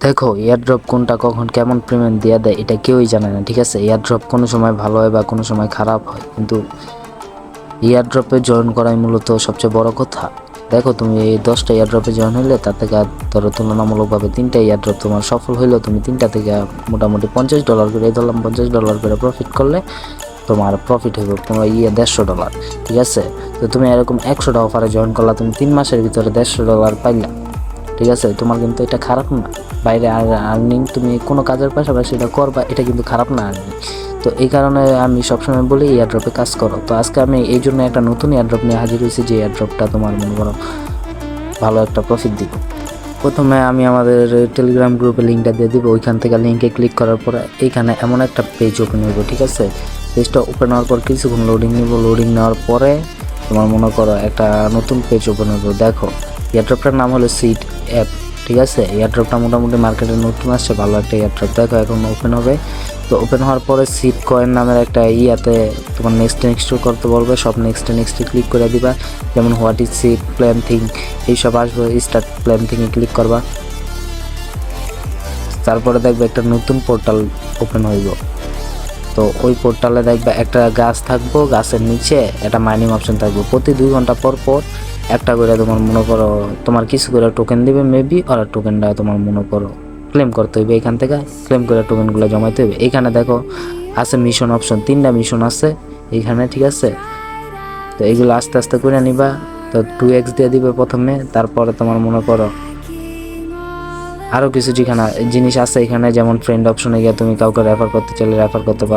দেখো, এয়ারড্রপ কোনটা কখন কেমন পেমেন্ট দিয়ে দেয় এটা কেউই জানে না, ঠিক আছে? এয়ারড্রপ কোনো সময় ভালো হয় বা কোনো সময় খারাপ হয়, কিন্তু এয়ারড্রপে জয়েন করাই মূলত সবচেয়ে বড় কথা। দেখো, তুমি এই 10টা এয়ারড্রপে জয়েন হইলে তার থেকে ধরো তুলনামূলকভাবে 3টা এয়ারড্রপ তোমার সফল হইলেও তুমি 3টা থেকে মোটামুটি $50 করে, ধরলাম $50 করে প্রফিট করলে তোমার প্রফিট হইব তোমার $150, ঠিক আছে? তো তুমি এরকম 100টা অফারে জয়েন করলা, তুমি 3 মাসের ভিতরে $150 পাইলা, ঠিক আছে? তোমার কিন্তু এটা খারাপ না। বাইরে আর্নিং তুমি কোনো কাজের পাশাপাশি এটা করবা, এটা কিন্তু খারাপ না আর্নিং। তো এই কারণে আমি সবসময় বলি এয়ারড্রপে কাজ করো। তো আজকে আমি এই জন্য একটা নতুন এয়ারড্রপ নিয়ে হাজির হয়েছি, যে এয়ারড্রপটা তোমার মনে করো ভালো একটা প্রফিট দিব। প্রথমে আমি আমাদের টেলিগ্রাম গ্রুপে লিঙ্কটা দিয়ে দিব, ওইখান থেকে লিঙ্কে ক্লিক করার পরে এইখানে এমন একটা পেজ ওপেন হইব, ঠিক আছে? পেজটা ওপেন হওয়ার পর কিছুক্ষণ লোডিং নিব, লোডিং নেওয়ার পরে তোমার মনে করো একটা নতুন পেজ ওপেন হইব। দেখো, এয়ারড্রপটার নাম হলো সিড অ্যাপ, ঠিক আছে? এয়ারড্রপটা মোটামুটি মার্কেটে নতুন আসছে, ভালো একটা এয়ারড্রপ। দেখো এখন ওপেন হবে। তো ওপেন হওয়ার পরে সিড কয়েন নামের একটা ইয়াতে তোমার নেক্সট করতে বলবে, সব নেক্সটে ক্লিক করে দিবা। যেমন what is seed, plan thing এইসব আসবে, স্টার্ট প্ল্যান থিংয়ে ক্লিক করবা। তারপরে দেখবে একটা নতুন পোর্টাল ওপেন হইব। তো ওই পোর্টালে দেখবে একটা গাছ থাকবো, গাছের নিচে একটা মাইনিং অপশন থাকবে। প্রতি 2 ঘন্টা পর পর একটা করে তোমার মনে করো তোমার কিছু করে টোকেন দিবে মেবি, আর টোকেনটা তোমার মনে করো ক্লেম করতে হইবে। এখান থেকে ক্লেম করে টোকেনগুলো জমাইতে হইবে। এখানে দেখো আছে মিশন অপশন, 3টা মিশন আছে এইখানে, ঠিক আছে? তো এইগুলো আস্তে আস্তে করে নিবা। তো 2x দিয়ে দিবে প্রথমে, তারপরে তোমার মনে করো আরও কিছু যেখানে জিনিস আছে এখানে, যেমন ফ্রেন্ড অপশনে গিয়ে তুমি কাউকে রেফার করতে চাইলে রেফার করতে পারো।